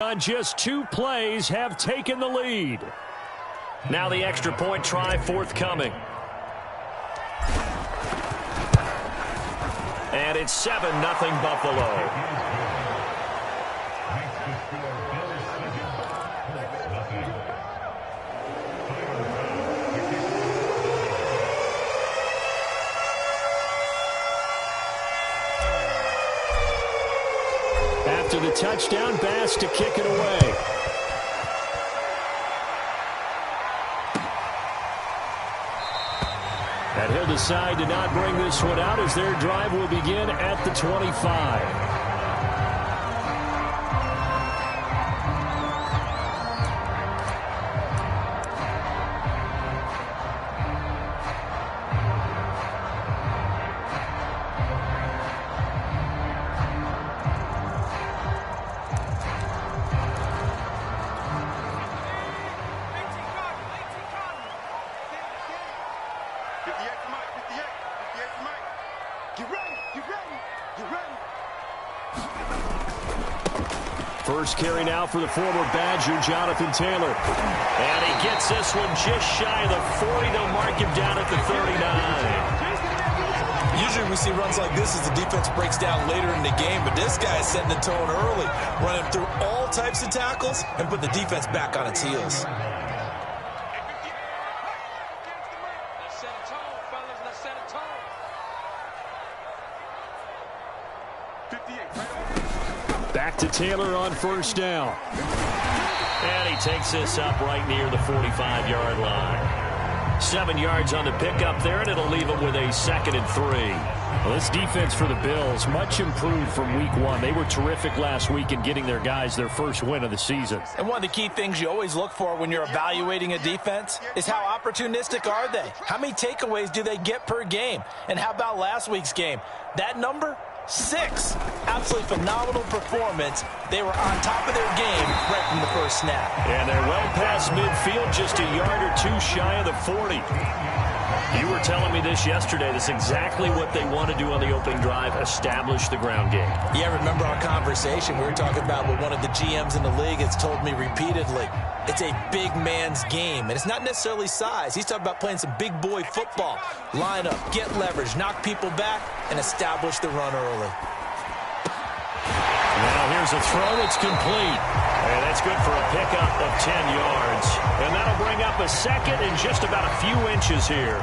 On just 2 plays have taken the lead. Now the extra point try forthcoming. And it's 7-0 Buffalo. After the touchdown, Bass to kick it away. And he'll decide to not bring this one out as their drive will begin at the 25. First carry now for the former Badger, Jonathan Taylor. And he gets this one just shy of the 40. They'll mark him down at the 39. Usually we see runs like this as the defense breaks down later in the game, but this guy is setting the tone early, running through all types of tackles and put the defense back on its heels. Back to Taylor on first down. And he takes this up right near the 45-yard line. 7 yards on the pickup there, and it'll leave him with a 2nd and 3. Well, this defense for the Bills, much improved from week 1. They were terrific last week in getting their guys their first win of the season. And one of the key things you always look for when you're evaluating a defense is how opportunistic are they? How many takeaways do they get per game? And how about last week's game? That number? 6. Absolutely phenomenal performance. They were on top of their game right from the first snap. And they're well past midfield, just a yard or 2 shy of the 40. You were telling me this yesterday. That's exactly what they want to do on the opening drive, establish the ground game. Yeah, remember our conversation? We were talking about what one of the GMs in the league has told me repeatedly. It's a big man's game, and it's not necessarily size. He's talking about playing some big boy football. Line up, get leverage, knock people back, and establish the run early. Now here's a throw that's complete. And that's good for a pickup of 10 yards. And that'll bring up a 2nd and just about a few inches here.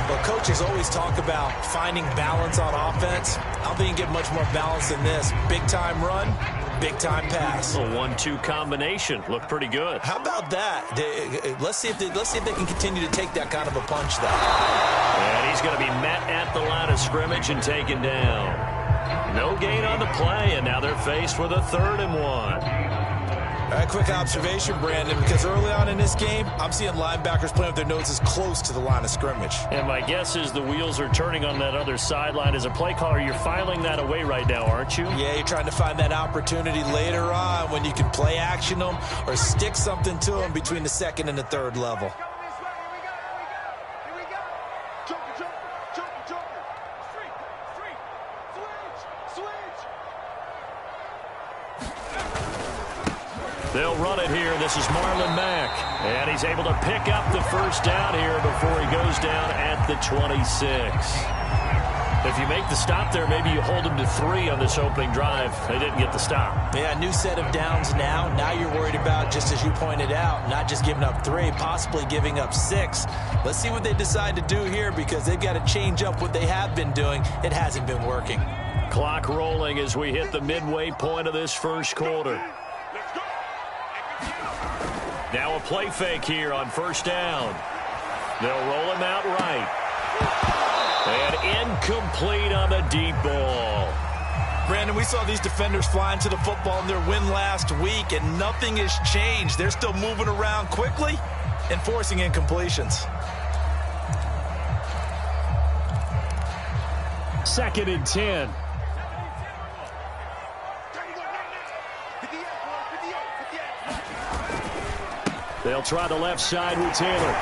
Well, coaches always talk about finding balance on offense. I don't think you can get much more balance than this. Big-time run, big-time pass. A 1-2 combination. Looked pretty good. How about that? Let's see if they can continue to take that kind of a punch, though. And he's going to be met at the line of scrimmage and taken down. No gain on the play, and now they're faced with a 3rd and 1. All right, quick observation, Brandon, because early on in this game, I'm seeing linebackers playing with their noses close to the line of scrimmage. And my guess is the wheels are turning on that other sideline. As a play caller, you're filing that away right now, aren't you? Yeah, you're trying to find that opportunity later on when you can play action them or stick something to them between the 2nd and the 3rd level. They'll run it here. This is Marlon Mack. And he's able to pick up the first down here before he goes down at the 26. If you make the stop there, maybe you hold him to 3 on this opening drive. They didn't get the stop. Yeah, new set of downs now. Now you're worried about, just as you pointed out, not just giving up 3, possibly giving up 6. Let's see what they decide to do here because they've got to change up what they have been doing. It hasn't been working. Clock rolling as we hit the midway point of this first quarter. Now a play fake here on first down. They'll roll him out right. And incomplete on the deep ball. Brandon, we saw these defenders flying to the football in their win last week, and nothing has changed. They're still moving around quickly and forcing incompletions. 2nd and 10. They'll try the left side with Taylor.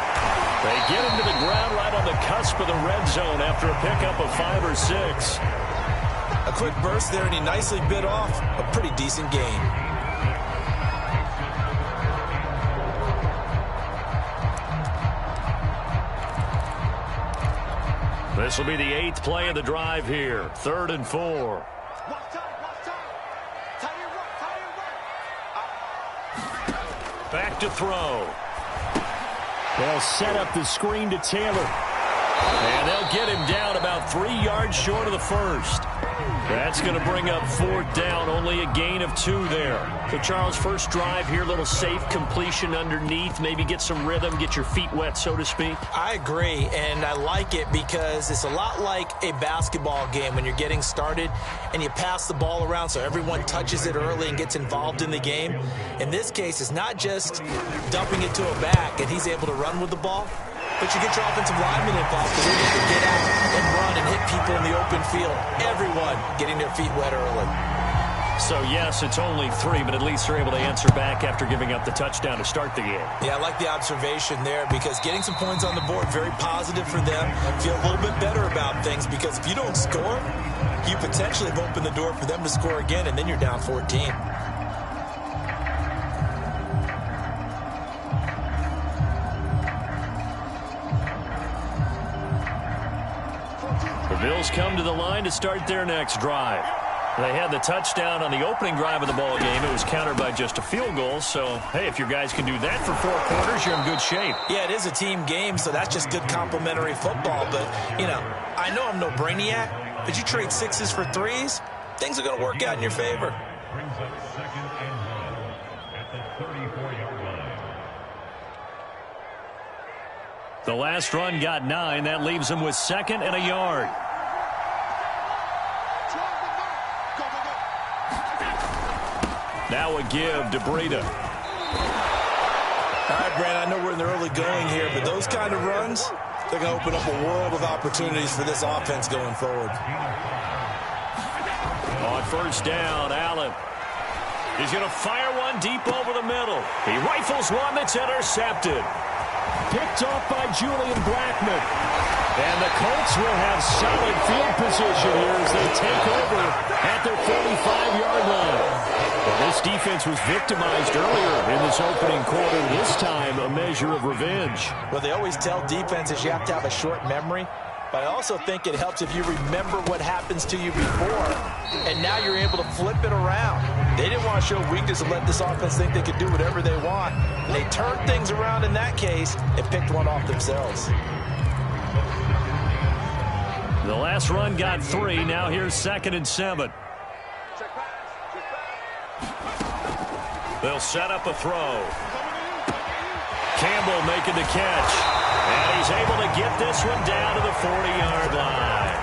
They get him to the ground right on the cusp of the red zone after a pickup of 5 or 6. A quick burst there, and he nicely bit off a pretty decent gain. This will be the 8th play of the drive here. 3rd and 4. Back to throw. They'll set up the screen to Taylor. And they'll get him down about 3 yards short of the first. That's going to bring up 4th down, only a gain of 2 there. So, Charles, first drive here, little safe completion underneath, maybe get some rhythm, get your feet wet, so to speak. I agree, and I like it because it's a lot like a basketball game when you're getting started and you pass the ball around so everyone touches it early and gets involved in the game. In this case, it's not just dumping it to a back and he's able to run with the ball, but you get your offensive linemen involved because they're able to get out and run and hit people in the open field. Everyone getting their feet wet early. So, yes, it's only 3, but at least they're able to answer back after giving up the touchdown to start the game. Yeah, I like the observation there because getting some points on the board, very positive for them. Feel a little bit better about things because if you don't score, you potentially have opened the door for them to score again, and then you're down 14. The Bills come to the line to start their next drive. They had the touchdown on the opening drive of the ball game. It was countered by just a field goal. So, hey, if your guys can do that for 4 quarters, you're in good shape. Yeah, it is a team game, so that's just good complimentary football. But, you know, I know I'm no brainiac, but you trade 6s for 3s, things are going to work out in your favor. Brings up 2nd and 9 at the 34-yard line. The last run got 9. That leaves them with 2nd and a yard. Now a give to Breida. All right, Brandon, I know we're in the early going here, but those kind of runs, they're going to open up a world of opportunities for this offense going forward. On 1st down, Allen. He's going to fire one deep over the middle. He rifles one that's intercepted. Picked off by Julian Blackmon. And the Colts will have solid field position here as they take over at their 45-yard line. Well, this defense was victimized earlier in this opening quarter. This time, a measure of revenge. Well, they always tell defenses you have to have a short memory, but I also think it helps if you remember what happens to you before, and now you're able to flip it around. They didn't want to show weakness and let this offense think they could do whatever they want. And they turned things around in that case and picked one off themselves. The last run got 3. Now here's 2nd and 7. They'll set up a throw. Campbell making the catch. And he's able to get this one down to the 40-yard line.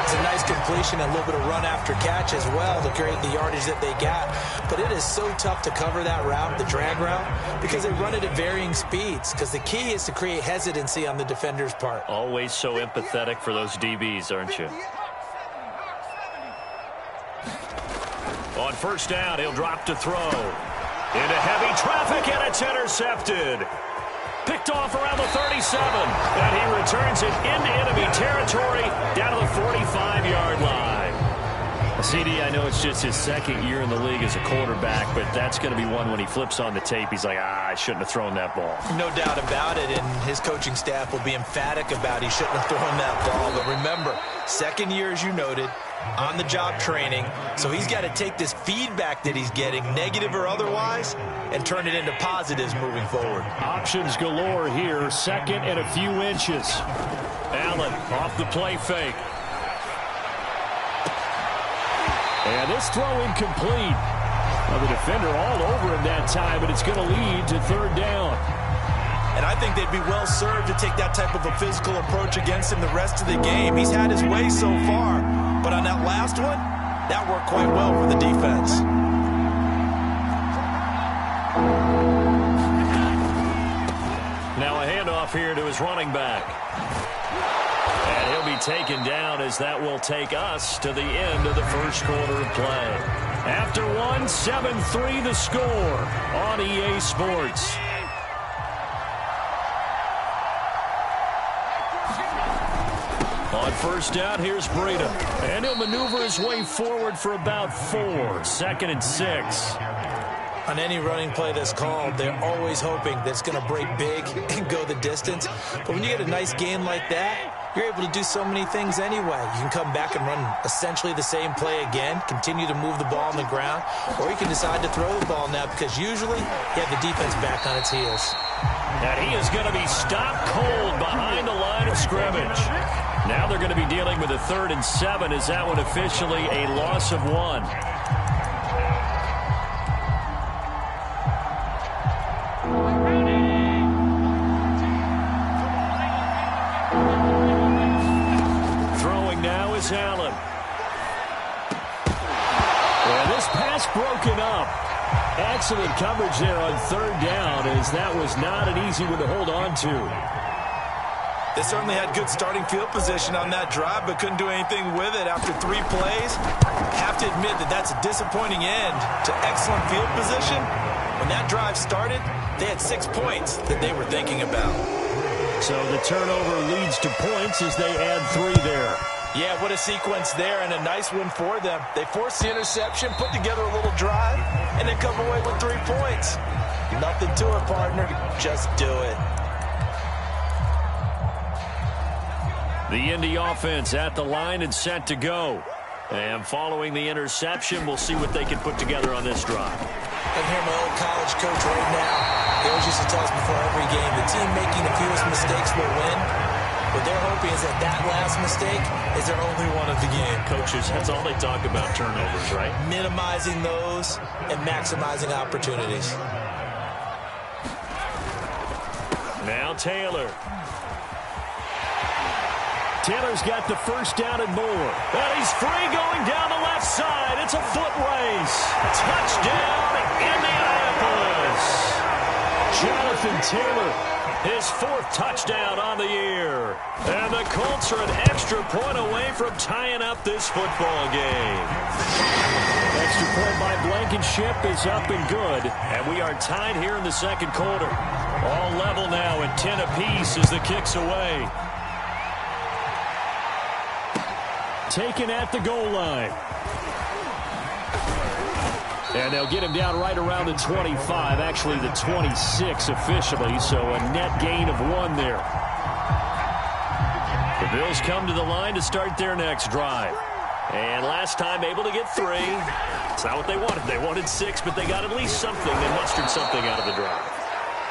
It's a nice completion and a little bit of run after catch as well to create the yardage that they got. But it is so tough to cover that route, the drag route, because they run it at varying speeds. Because the key is to create hesitancy on the defender's part. Always so empathetic for those DBs, aren't you? On 1st down, he'll drop to throw. Into heavy traffic, and it's intercepted. Picked off around the 37, and he returns it into enemy territory down to the 45-yard line. CD, I know it's just his 2nd year in the league as a quarterback, but that's going to be one when he flips on the tape. He's like, I shouldn't have thrown that ball. No doubt about it, and his coaching staff will be emphatic about he shouldn't have thrown that ball. But remember, 2nd year, as you noted, on-the-job training, so he's got to take this feedback that he's getting, negative or otherwise, and turn it into positives moving forward. Options galore here. 2nd and a few inches. Allen off the play fake. And this throw incomplete. Well, the defender all over him that time, but it's going to lead to 3rd down. And I think they'd be well served to take that type of a physical approach against him the rest of the game. He's had his way so far, but on that last one, that worked quite well for the defense. Now a handoff here to his running back. And he'll be taken down as that will take us to the end of the 1st quarter of play. After 7-3 the score on EA Sports. On 1st down, here's Breida. And he'll maneuver his way forward for about 4. 2nd and 6. On any running play that's called, they're always hoping that it's going to break big and go the distance. But when you get a nice gain like that, you're able to do so many things anyway. You can come back and run essentially the same play again, continue to move the ball on the ground, or you can decide to throw the ball now because usually you have the defense back on its heels. And he is going to be stopped cold behind the line of scrimmage. Now they're going to be dealing with a 3rd and 7. Is that one officially a loss of 1? Throwing now is Allen. And this pass broken up. Excellent coverage there on 3rd down, as that was not an easy one to hold on to. They certainly had good starting field position on that drive, but couldn't do anything with it after 3 plays. Have to admit that that's a disappointing end to excellent field position. When that drive started, they had 6 points that they were thinking about. So the turnover leads to points as they add 3 there. Yeah, what a sequence there, and a nice one for them. They forced the interception, put together a little drive, and then come away with 3 points. Nothing to it, partner. Just do it. The Indy offense at the line and set to go. And following the interception, we'll see what they can put together on this drive. I can hear my old college coach right now. He always used to tell us before every game, the team making the fewest mistakes will win. What they're hoping is that that last mistake is their only one of the game. Coaches, that's all they talk about, turnovers, right? Minimizing those and maximizing opportunities. Now Taylor. Taylor's got the 1st down and more. And he's free going down the left side. It's a foot race. Touchdown, Indianapolis. Jonathan Taylor, his 4th touchdown on the year. And the Colts are an extra point away from tying up this football game. extra point by Blankenship is up and good. And we are tied here in the 2nd quarter. All level now at 10 apiece as the kick's away. Taken at the goal line. And they'll get him down right around the 25, actually the 26 officially, so a net gain of 1 there. The Bills come to the line to start their next drive. And last time able to get 3. It's not what they wanted. They wanted 6, but they got at least something. They mustered something out of the drive.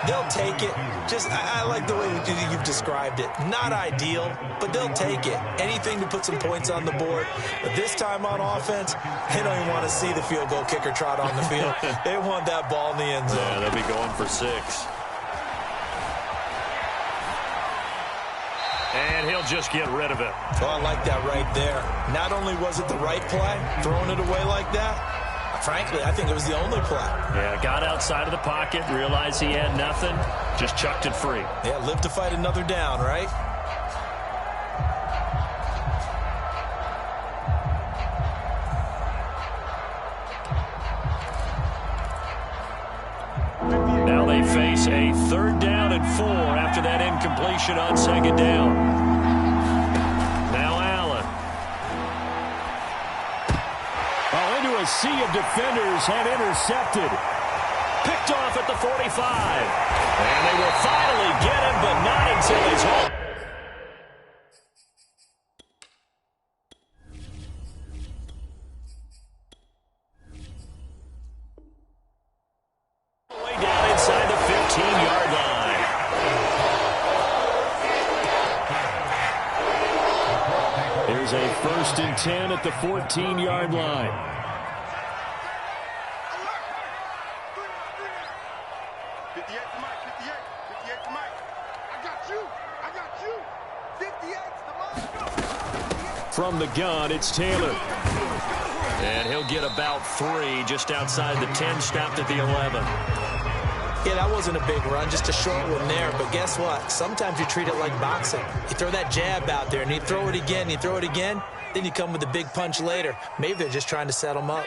They'll take it. I like the way you've described it. Not ideal, but they'll take it. Anything to put some points on the board. But this time on offense, they don't even want to see the field goal kicker trot on the field. They want that ball in the end zone. Yeah, they'll be going for 6. And he'll just get rid of it. Oh, I like that right there. Not only was it the right play, throwing it away like that, frankly, I think it was the only play. Yeah, got outside of the pocket, realized he had nothing, just chucked it free. Yeah, live to fight another down, right? Now they face a 3rd down and 4 after that incompletion on 2nd down. Now Allen. Into a sea of defenders and intercepted. Picked off at the 45. And they will finally get him, but not until he's home. Way down inside the 15-yard line. Here's a 1st and 10 at the 14-yard line. From the gun, it's Taylor. And he'll get about 3 just outside the 10, stopped at the 11. Yeah, that wasn't a big run, just a short one there. But guess what? Sometimes you treat it like boxing. You throw that jab out there, and you throw it again, you throw it again, then you come with a big punch later. Maybe they're just trying to set them up.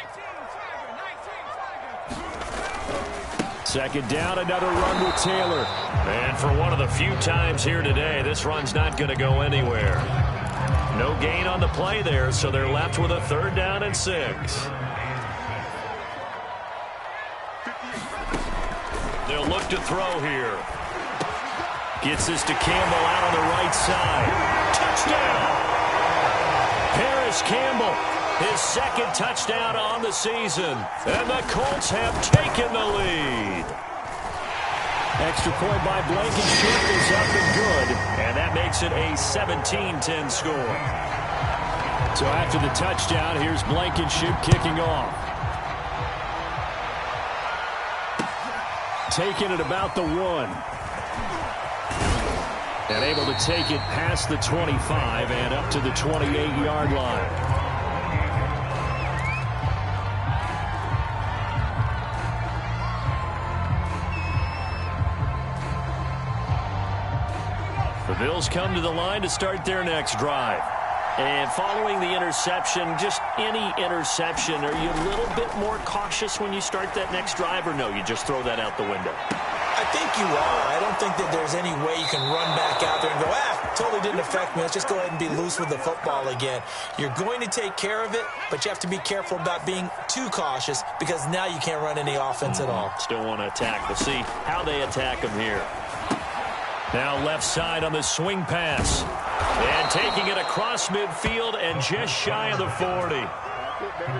2nd down, another run with Taylor. And for one of the few times here today, this run's not going to go anywhere. No gain on the play there, so they're left with a 3rd down and 6. They'll look to throw here. Gets this to Campbell out on the right side. touchdown. Paris Campbell, his second touchdown on the season. And the Colts have taken the lead. Extra point by Blankenship is up and good. And that makes it a 17-10 score. So after the touchdown, here's Blankenship kicking off. Taking it about the 1. And able to take it past the 25 and up to the 28-yard line. The Bills come to the line to start their next drive. And following the interception, just any interception, are you a little bit more cautious when you start that next drive, or no, you just throw that out the window? I think you are. I don't think that there's any way you can run back out there and go, totally didn't affect me. Let's just go ahead and be loose with the football again. You're going to take care of it, but you have to be careful about being too cautious because now you can't run any offense at all. Still want to attack. We'll see how they attack them here. Now left side on the swing pass. And taking it across midfield and just shy of the 40.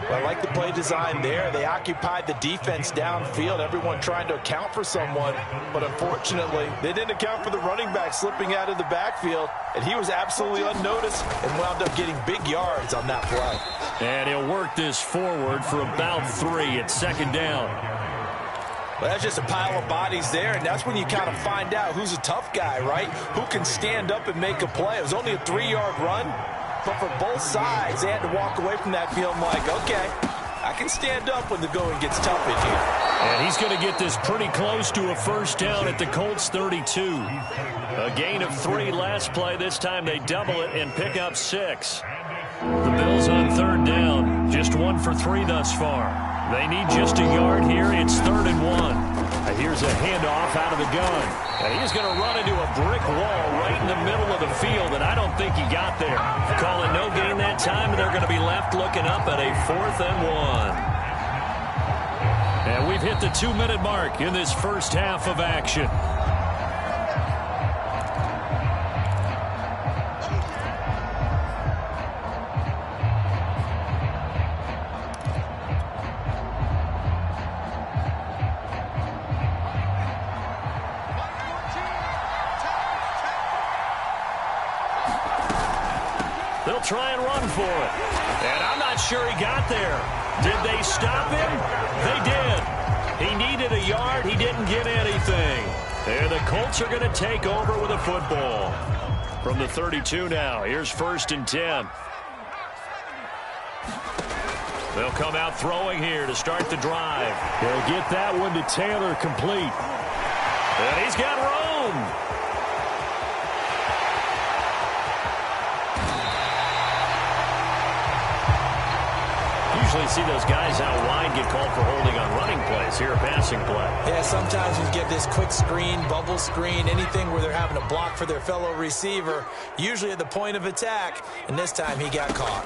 I like the play design there. They occupied the defense downfield, everyone trying to account for someone. But unfortunately, they didn't account for the running back slipping out of the backfield. And he was absolutely unnoticed and wound up getting big yards on that play. And he'll work this forward for about 3 at second down. Well, that's just a pile of bodies there, and that's when you kind of find out who's a tough guy, right? Who can stand up and make a play. It was only a 3-yard run, but for both sides, they had to walk away from that field like, okay, I can stand up when the going gets tough in here. And he's going to get this pretty close to a first down at the Colts 32. A gain of 3 last play. This time they double it and pick up 6. The Bills on third down, just 1 for 3 thus far. They need just a yard here. It's 3rd and 1. Here's a handoff out of the gun. And he's going to run into a brick wall right in the middle of the field, and I don't think he got there. Call it no gain that time, and they're going to be left looking up at a 4th and 1. And we've hit the 2-minute mark in this first half of action. They'll try and run for it. And I'm not sure he got there. Did they stop him? They did. He needed a yard. He didn't get anything. And the Colts are going to take over with a football. From the 32 now, here's 1st and 10. They'll come out throwing here to start the drive. They'll get that one to Taylor complete. And he's got room. Usually see those guys out wide get called for holding on running plays. Here a passing play. Yeah, sometimes you get this quick screen, bubble screen, anything where they're having to block for their fellow receiver, usually at the point of attack, and this time he got caught.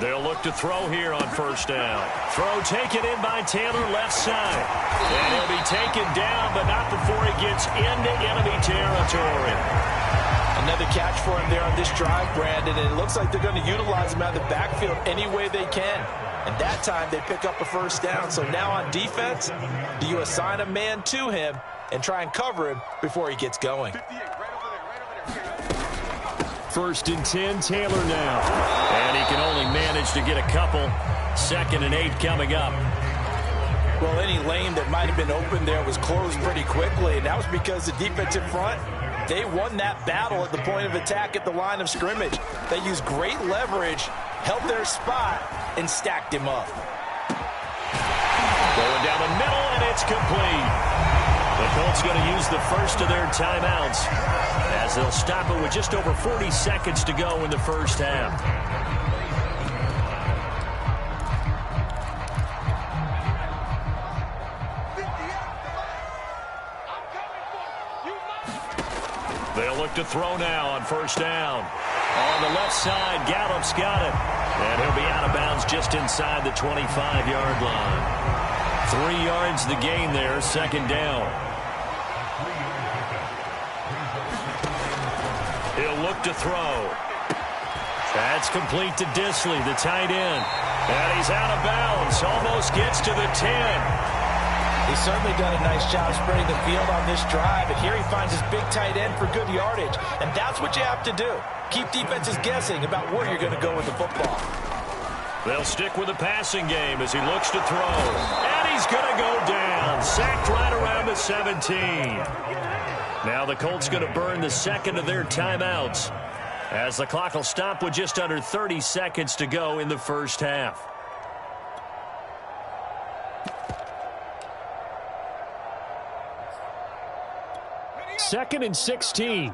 They'll look to throw here on first down. Throw taken in by Taylor left side. And he'll be taken down, but not before he gets into enemy territory. Another catch for him there on this drive, Brandon, and it looks like they're going to utilize him out of the backfield any way they can. And that time they pick up a first down. So now on defense, do you assign a man to him and try and cover him before he gets going? 1st and 10, Taylor now. And he can only manage to get a couple. 2nd and 8 coming up. Well, any lane that might have been open there was closed pretty quickly, and that was because the defensive front, they won that battle at the point of attack at the line of scrimmage. They used great leverage, held their spot, and stacked him up. Going down the middle, and it's complete. The Colts going to use the first of their timeouts as they'll stop it with just over 40 seconds to go in the first half. They'll look to throw now on first down. On the left side, Gallup's got it. And he'll be out of bounds just inside the 25-yard line. 3 yards the gain there, 2nd down. He'll look to throw. That's complete to Disley, the tight end. And he's out of bounds. Almost gets to the 10. He's certainly done a nice job spreading the field on this drive. And here he finds his big tight end for good yardage. And that's what you have to do. Keep defenses guessing about where you're going to go with the football. They'll stick with the passing game as he looks to throw. And he's going to go down. Sacked right around the 17. Now the Colts going to burn the second of their timeouts, as the clock will stop with just under 30 seconds to go in the first half. Second and 16.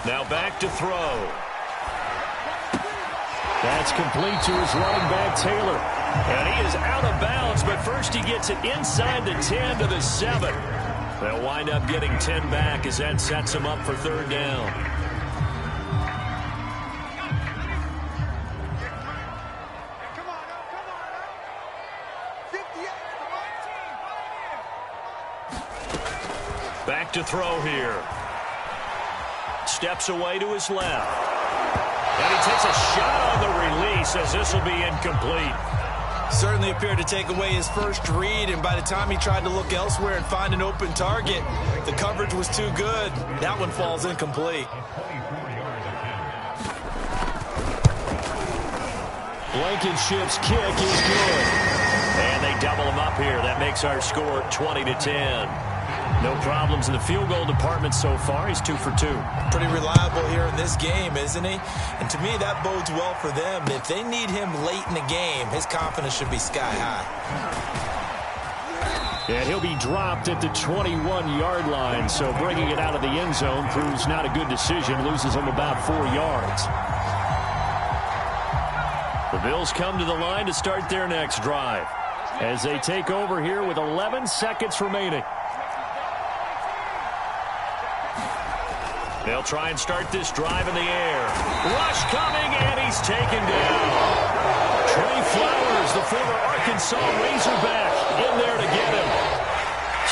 Now back to throw. That's complete to his running back, Taylor. And he is out of bounds, but first he gets it inside the 10 to the 7. They'll wind up getting 10 back as that sets him up for third down. Back to throw here. Steps away to his left. And he takes a shot on the release as this will be incomplete. Certainly appeared to take away his first read, and by the time he tried to look elsewhere and find an open target, the coverage was too good. That one falls incomplete. Blankenship's kick is good. And they double him up here. That makes our score 20-10. No problems in the field goal department so far. He's 2 for 2. Pretty reliable here in this game, isn't he? And to me, that bodes well for them. If they need him late in the game, his confidence should be sky high. And he'll be dropped at the 21-yard line, so bringing it out of the end zone proves not a good decision. Loses him about 4 yards. The Bills come to the line to start their next drive, as they take over here with 11 seconds remaining. They'll try and start this drive in the air. Rush coming, and he's taken down. Trey Flowers, the former Arkansas Razorback, in there to get him.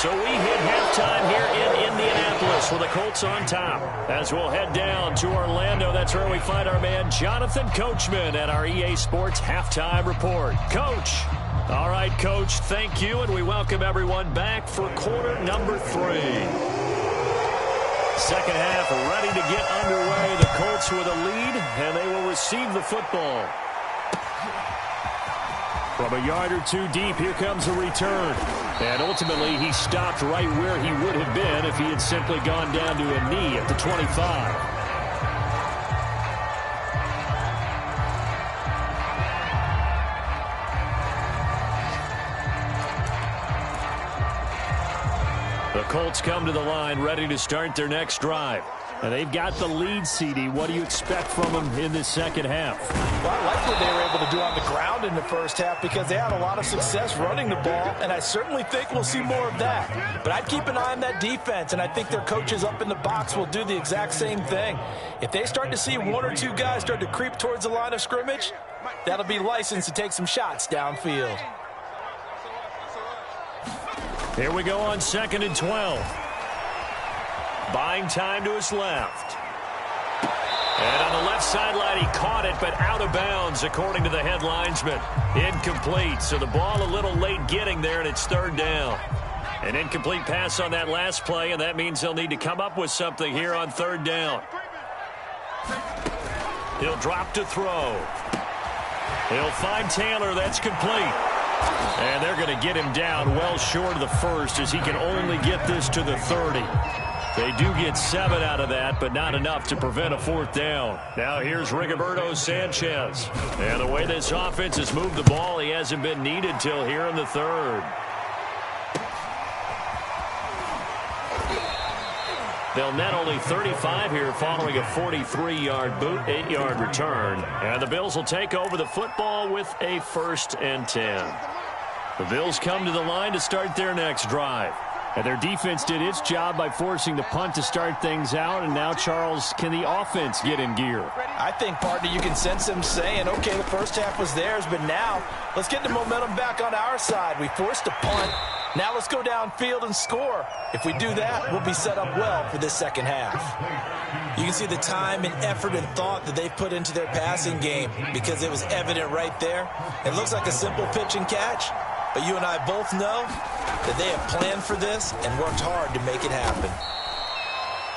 So we hit halftime here in Indianapolis with the Colts on top. As we'll head down to Orlando, that's where we find our man Jonathan Coachman at our EA Sports Halftime Report. Coach. All right, Coach, thank you, and we welcome everyone back for quarter number 3. Second half ready to get underway. The Colts with a lead, and they will receive the football. From a yard or two deep, here comes a return. And ultimately, he stopped right where he would have been if he had simply gone down to a knee at the 25. The Colts come to the line ready to start their next drive. And they've got the lead, CD. What do you expect from them in this second half? Well, I like what they were able to do on the ground in the first half because they had a lot of success running the ball, and I certainly think we'll see more of that. But I'd keep an eye on that defense, and I think their coaches up in the box will do the exact same thing. If they start to see 1 or 2 guys start to creep towards the line of scrimmage, that'll be licensed to take some shots downfield. Here we go on 2nd and 12. Buying time to his left. And on the left sideline, he caught it, but out of bounds, according to the head linesman. Incomplete, so the ball a little late getting there, and it's third down. An incomplete pass on that last play, and that means they'll need to come up with something here on third down. He'll drop to throw. He'll find Taylor. That's complete. And they're going to get him down well short of the first as he can only get this to the 30. They do get 7 out of that, but not enough to prevent a fourth down. Now here's Rigoberto Sanchez. And the way this offense has moved the ball, he hasn't been needed till here in the third. They'll net only 35 here following a 43-yard boot, 8-yard return. And the Bills will take over the football with a 1st and 10. The Bills come to the line to start their next drive. And their defense did its job by forcing the punt to start things out. And now, Charles, can the offense get in gear? I think, partner, you can sense them saying, okay, the first half was theirs, but now let's get the momentum back on our side. We forced a punt. Now let's go downfield and score. If we do that, we'll be set up well for this second half. You can see the time and effort and thought that they've put into their passing game because it was evident right there. It looks like a simple pitch and catch, but you and I both know that they have planned for this and worked hard to make it happen.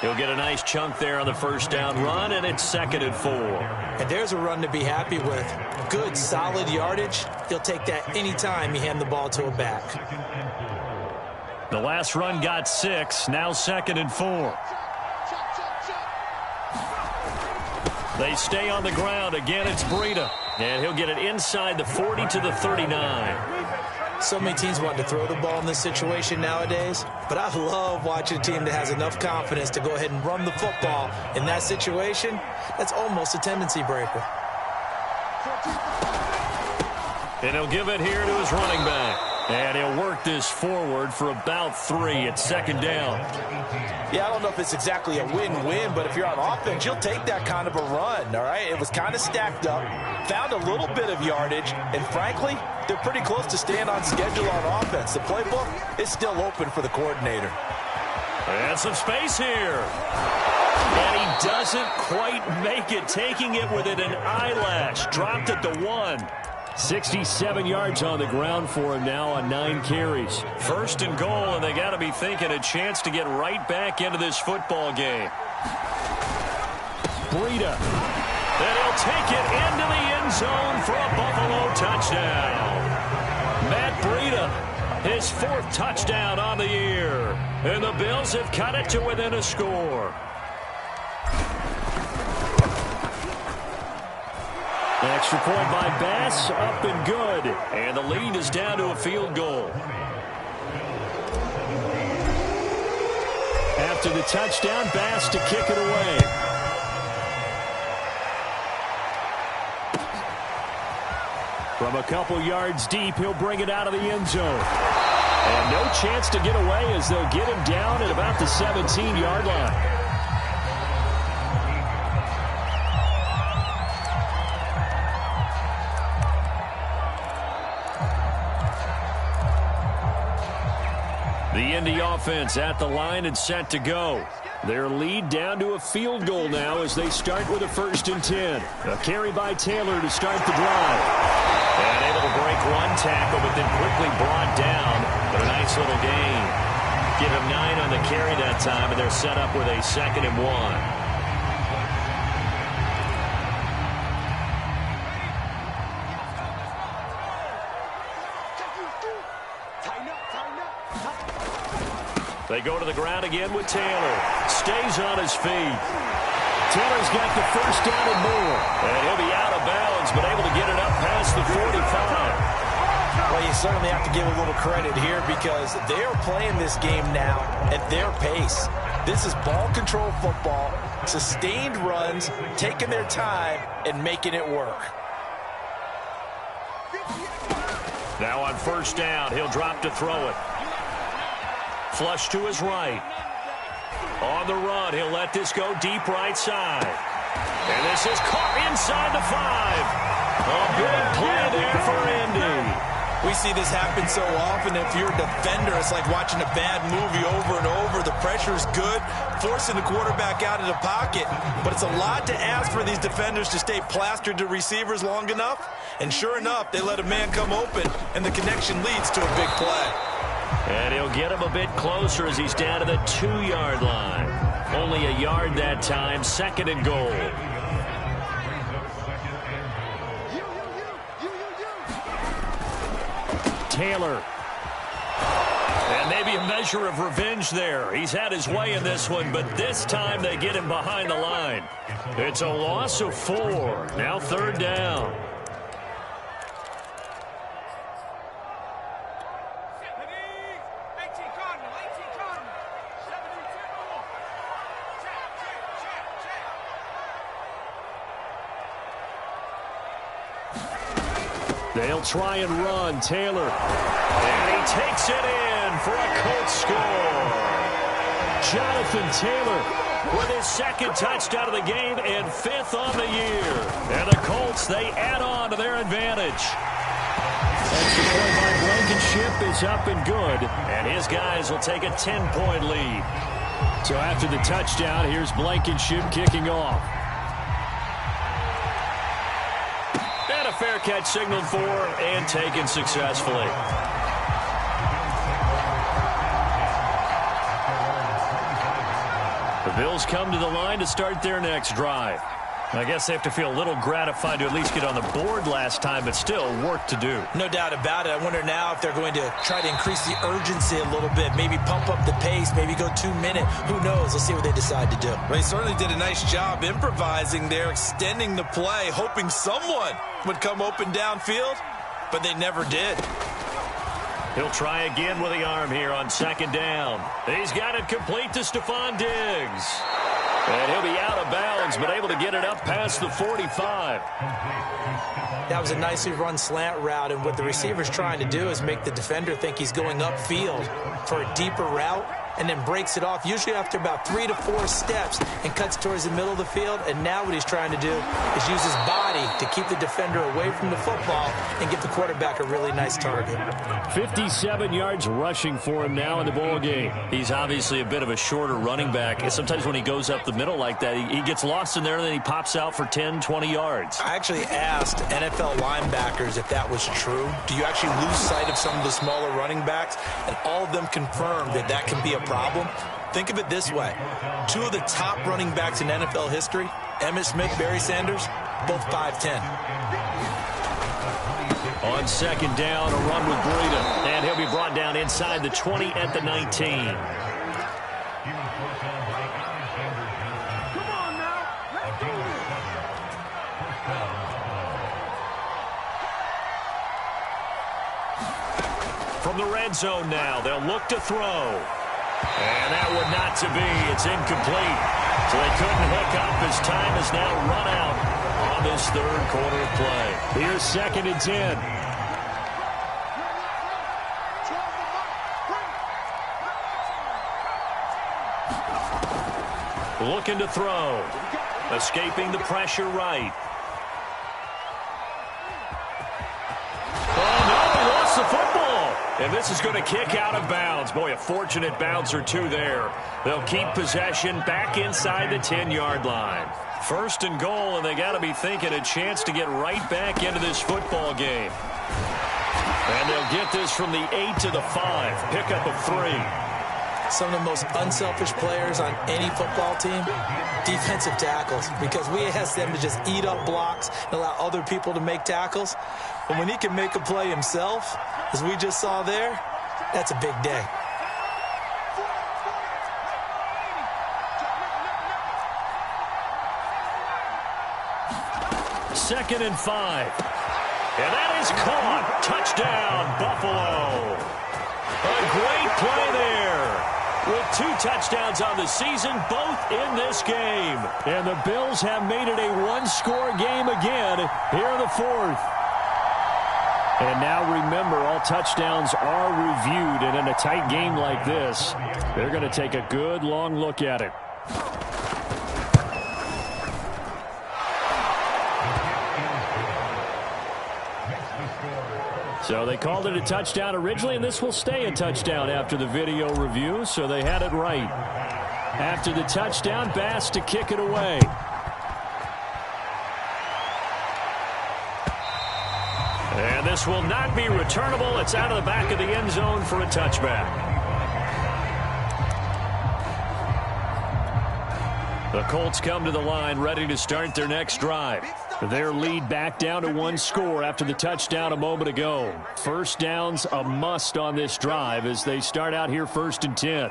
He'll get a nice chunk there on the first down run, and it's 2nd and 4. And there's a run to be happy with. Good, solid yardage. He'll take that anytime you hand the ball to a back. The last run got 6, now 2nd and 4. They stay on the ground. Again, it's Breida. And he'll get it inside the 40 to the 39. So many teams want to throw the ball in this situation nowadays, but I love watching a team that has enough confidence to go ahead and run the football in that situation. That's almost a tendency breaker. And he'll give it here to his running back. And he'll work this forward for about 3 at 2nd down. Yeah, I don't know if it's exactly a win-win, but if you're on offense, you'll take that kind of a run, all right? It was kind of stacked up, found a little bit of yardage, and frankly, they're pretty close to staying on schedule on offense. The playbook is still open for the coordinator. And some space here. And he doesn't quite make it, taking it within an eyelash. Dropped it to 1. 67 yards on the ground for him now on 9 carries. 1st and goal, and they got to be thinking a chance to get right back into this football game. Breida. And he'll take it into the end zone for a Buffalo touchdown. Matt Breida, his 4th touchdown on the year. And the Bills have cut it to within a score. Extra point by Bass, up and good. And the lead is down to a field goal. After the touchdown, Bass to kick it away. From a couple yards deep, he'll bring it out of the end zone. And no chance to get away as they'll get him down at about the 17-yard line. The Indy offense at the line and set to go. Their lead down to a field goal now as they start with a 1st and 10. A carry by Taylor to start the drive. And able to break one tackle, but then quickly brought down. But a nice little gain. Give him 9 on the carry that time, and they're set up with a 2nd and 1. They go to the ground again with Taylor. Stays on his feet. Taylor's got the 1st down and more. And he'll be out of bounds, but able to get it up past the 45. Well, you certainly have to give a little credit here because they are playing this game now at their pace. This is ball control football, sustained runs, taking their time, and making it work. Now on 1st down, he'll drop to throw it. Flush to his right. On the run, he'll let this go deep right side. And this is caught inside the 5. A big play there for Indy. We see this happen so often. If you're a defender, it's like watching a bad movie over and over. The pressure is good, forcing the quarterback out of the pocket. But it's a lot to ask for these defenders to stay plastered to receivers long enough. And sure enough, they let a man come open, and the connection leads to a big play. And he'll get him a bit closer as he's down to the 2-yard line. Only a yard that time, 2nd and goal. Taylor. And maybe a measure of revenge there. He's had his way in this one, but this time they get him behind the line. It's a loss of 4. Now 3rd down. They'll try and run. Taylor. And he takes it in for a Colts score. Jonathan Taylor with his second touchdown of the game and 5th on the year. And the Colts, they add on to their advantage. Extra point by Blankenship is up and good. And his guys will take a 10-point lead. So after the touchdown, here's Blankenship kicking off. And a fair catch signaled for and taken successfully. The Bills come to the line to start their next drive. I guess they have to feel a little gratified to at least get on the board last time, but still work to do. No doubt about it. I wonder now if they're going to try to increase the urgency a little bit, maybe pump up the pace, maybe go 2 minutes. Who knows? Let's see what they decide to do. They certainly did a nice job improvising there, extending the play, hoping someone would come open downfield, but they never did. He'll try again with the arm here on 2nd down. He's got it complete to Stephon Diggs. And he'll be out of bounds, but able to get it up past the 45. That was a nicely run slant route, and what the receiver's trying to do is make the defender think he's going upfield for a deeper route, and then breaks it off, usually after about 3 to 4 steps, and cuts towards the middle of the field. And now what he's trying to do is use his body to keep the defender away from the football and give the quarterback a really nice target. 57 yards rushing for him now in the ball game. He's obviously a bit of a shorter running back. And sometimes when he goes up the middle like that, he gets lost in there, and then he pops out for 10, 20 yards. I actually asked NFL linebackers if that was true. Do you actually lose sight of some of the smaller running backs? And all of them confirmed that that can be a problem. Think of it this way. 2 of the top running backs in NFL history, Emmitt Smith, Barry Sanders, both 5'10". On 2nd down, a run with Breida. And he'll be brought down inside the 20 at the 19. From the red zone now, they'll look to throw. And that would not to be. It's incomplete. So they couldn't hook up as time has now run out on this 3rd quarter of play. Here's 2nd and 10. Looking to throw. Escaping the pressure right. Oh, no, he lost the football. And this is going to kick out of bounds. Boy, a fortunate bounce or 2 there. They'll keep possession back inside the 10-yard line. 1st and goal, and they got to be thinking a chance to get right back into this football game. And they'll get this from the 8 to the 5. Pickup of 3. Some of the most unselfish players on any football team, defensive tackles, because we ask them to just eat up blocks and allow other people to make tackles. But when he can make a play himself, as we just saw there, that's a big day. Second and 5. And that is caught. Touchdown, Buffalo. A great play there. With 2 touchdowns on the season, both in this game. And the Bills have made it a 1-score game again here in the 4th. And now remember, all touchdowns are reviewed. And in a tight game like this, they're going to take a good long look at it. So they called it a touchdown originally, and this will stay a touchdown after the video review, so they had it right. After the touchdown, Bass to kick it away. And this will not be returnable. It's out of the back of the end zone for a touchback. The Colts come to the line ready to start their next drive. Their lead back down to 1 score after the touchdown a moment ago. 1st down's a must on this drive as they start out here 1st and 10.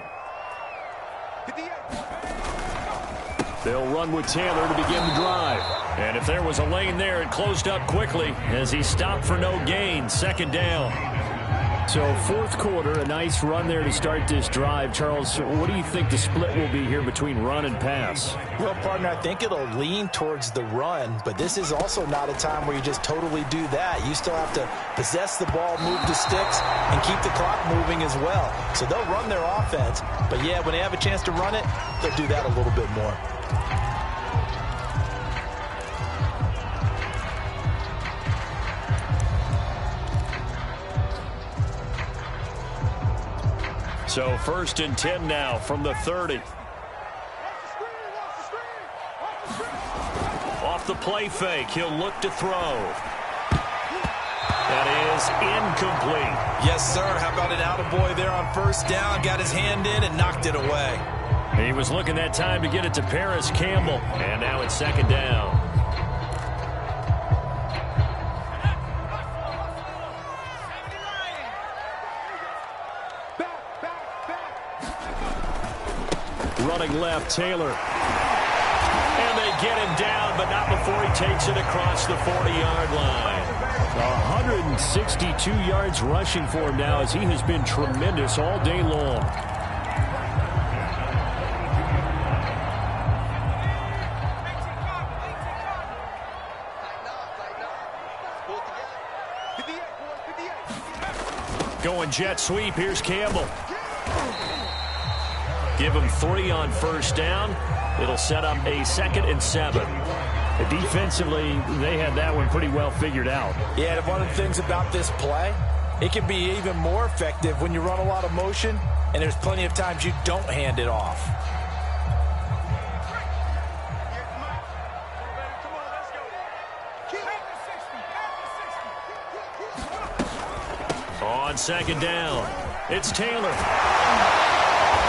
They'll run with Taylor to begin the drive. And if there was a lane there, it closed up quickly as he stopped for no gain. 2nd down. So fourth quarter, a nice run there to start this drive. Charles, what do you think the split will be here between run and pass? Well, partner, I think it'll lean towards the run, but this is also not a time where you just totally do that. You still have to possess the ball, move the sticks, and keep the clock moving as well. So they'll run their offense, but yeah, when they have a chance to run it, they'll do that a little bit more. So 1st and 10 now from the 30. Off the play fake, he'll look to throw. That is incomplete. Yes, sir. How about an attaboy there on 1st down? Got his hand in and knocked it away. He was looking that time to get it to Paris Campbell. And now it's 2nd down. Running left, Taylor. And they get him down, but not before he takes it across the 40-yard line. 162 yards rushing for him now as he has been tremendous all day long. Going jet sweep, here's Campbell. Give him 3 on 1st down. It'll set up a 2nd and 7. Defensively, they had that one pretty well figured out. Yeah, and one of the things about this play, it can be even more effective when you run a lot of motion, and there's plenty of times you don't hand it off. On 2nd down, it's Taylor.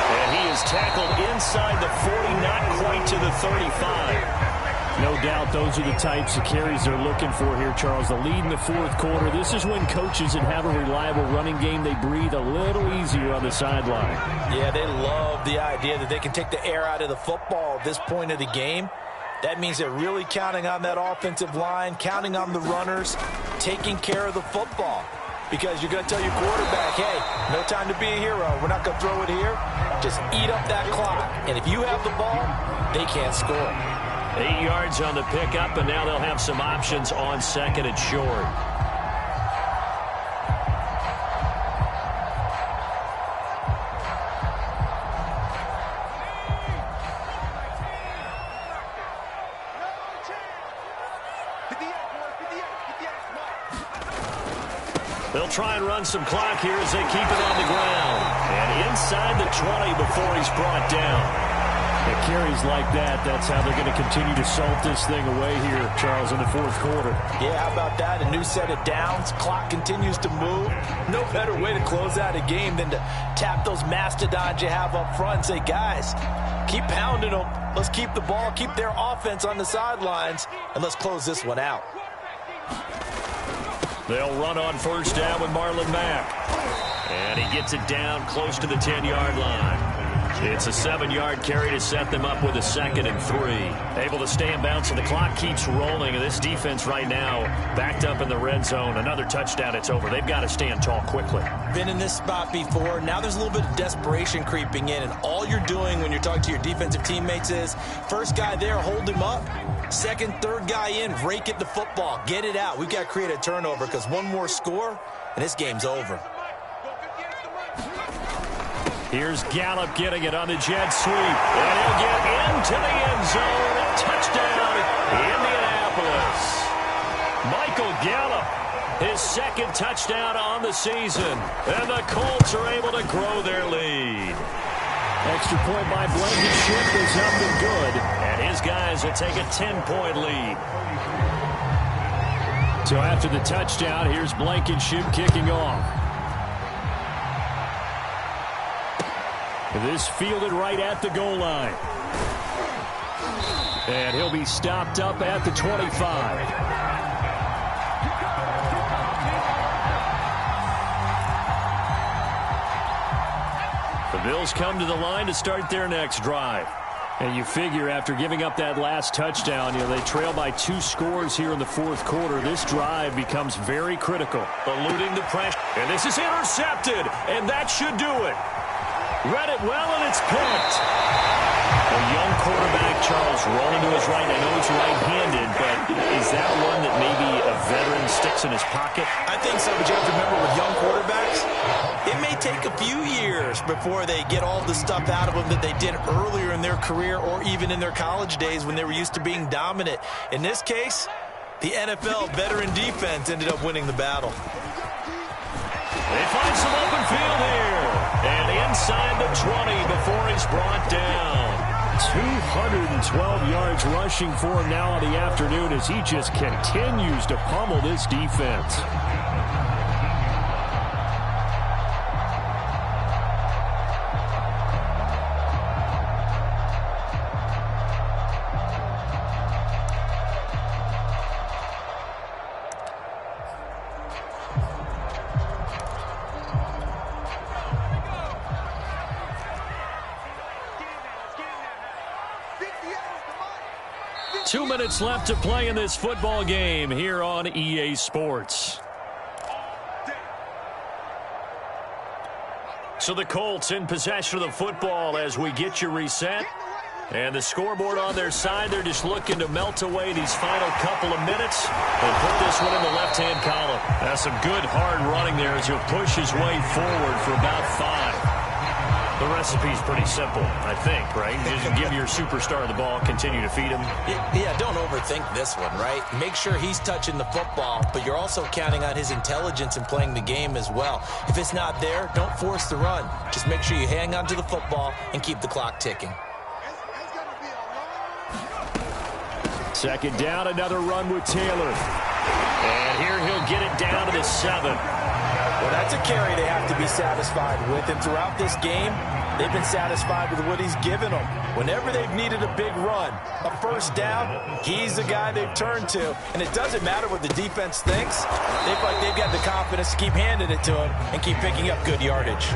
And he is tackled inside the 40, not quite to the 35. No doubt those are the types of carries they're looking for here, Charles. The lead in the fourth quarter. This is when coaches that have a reliable running game, they breathe a little easier on the sideline. Yeah, they love the idea that they can take the air out of the football at this point of the game. That means they're really counting on that offensive line, counting on the runners, taking care of the football. Because you're going to tell your quarterback, hey, no time to be a hero. We're not going to throw it here. Just eat up that clock. And if you have the ball, they can't score. 8 yards on the pickup, and now they'll have some options on 2nd and short. They'll try and run some clock here as they keep it on the ground. And inside the 20 before he's brought down. At carries like that, that's how they're going to continue to salt this thing away here, Charles, in the fourth quarter. Yeah, how about that? A new set of downs. Clock continues to move. No better way to close out a game than to tap those mastodons you have up front and say, guys, keep pounding them. Let's keep the ball, keep their offense on the sidelines, and let's close this one out. They'll run on 1st down with Marlon Mack. And he gets it down close to the 10-yard line. It's a 7-yard carry to set them up with a 2nd and 3. Able to stay in bounds, and the clock keeps rolling. And this defense right now backed up in the red zone. Another touchdown, it's over. They've got to stand tall quickly. Been in this spot before. Now there's a little bit of desperation creeping in. And all you're doing when you're talking to your defensive teammates is, first guy there, hold him up. 2nd, 3rd guy in, rake at the football. Get it out. We've got to create a turnover because one more score, and this game's over. Here's Gallup getting it on the jet sweep. And he'll get into the end zone. Touchdown, Indianapolis. Michael Gallup, his 2nd touchdown on the season. And the Colts are able to grow their lead. Extra point by Blankenship is up and good. And his guys will take a 10-point lead. So after the touchdown, here's Blankenship kicking off. This fielded right at the goal line. And he'll be stopped up at the 25. The Bills come to the line to start their next drive. And you figure after giving up that last touchdown, they trail by 2 scores here in the fourth quarter. This drive becomes very critical. Eluding the pressure. And this is intercepted. And that should do it. Read it well, and it's picked. A young quarterback, Charles, rolling to his right. I know he's right-handed, but is that one that maybe a veteran sticks in his pocket? I think so, but you have to remember with young quarterbacks, it may take a few years before they get all the stuff out of them that they did earlier in their career or even in their college days when they were used to being dominant. In this case, the NFL veteran defense ended up winning the battle. They find some open field here. And inside the 20 before he's brought down. 212 yards rushing for him now on the afternoon as he just continues to pummel this defense. Two minutes left to play in this football game here on EA Sports. So the Colts in possession of the football as we get you reset. And the scoreboard on their side, they're just looking to melt away these final couple of minutes and put this one in the left-hand column. That's some good hard running there as he'll push his way forward for about 5. The recipe's pretty simple, I think, right? Just give your superstar the ball, continue to feed him. Yeah, don't overthink this one, right? Make sure he's touching the football, but you're also counting on his intelligence in playing the game as well. If it's not there, don't force the run. Just make sure you hang on to the football and keep the clock ticking. Second down, another run with Taylor. And here he'll get it down to the 7. Well, that's a carry they have to be satisfied with. And throughout this game, they've been satisfied with what he's given them. Whenever they've needed a big run, a first down, he's the guy they've turned to. And it doesn't matter what the defense thinks. They feel like they've got the confidence to keep handing it to him and keep picking up good yardage.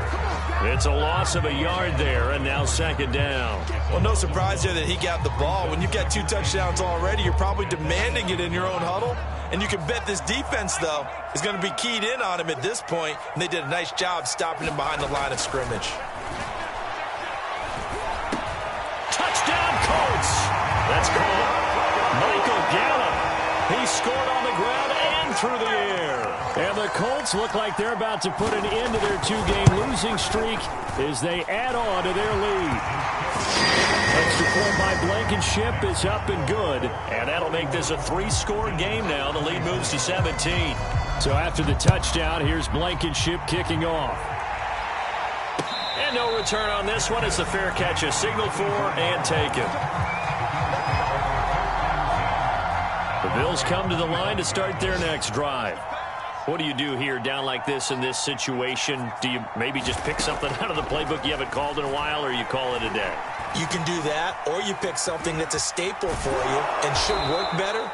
It's a loss of a yard there, and now second down. Well, no surprise there that he got the ball. When you've got 2 touchdowns already, you're probably demanding it in your own huddle. And you can bet this defense, though, is going to be keyed in on him at this point. And they did a nice job stopping him behind the line of scrimmage. Touchdown, Colts. That's called Michael Gallup. He scored on the ground and through the air. And the Colts look like they're about to put an end to their 2-game losing streak as they add on to their lead. Extra point by Blankenship is up and good. And that'll make this a 3-score game now. The lead moves to 17. So after the touchdown, here's Blankenship kicking off. And no return on this one. It's a fair catch, a signal for and taken. The Bills come to the line to start their next drive. What do you do here down like this in this situation? Do you maybe just pick something out of the playbook you haven't called in a while, or you call it a day? You can do that, or you pick something that's a staple for you and should work better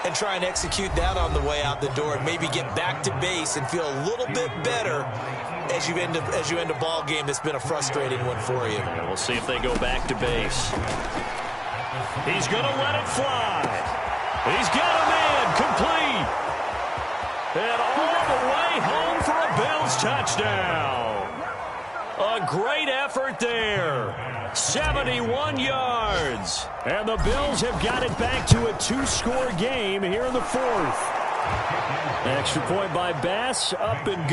and try and execute that on the way out the door and maybe get back to base and feel a little bit better as you end a ball game that's been a frustrating one for you. And we'll see if they go back to base. He's going to let it fly. He's got a man complete. And all the way home for a Bills touchdown. A great effort there. 71 yards. And the Bills have got it back to a 2-score game here in the fourth. Extra point by Bass, up and good.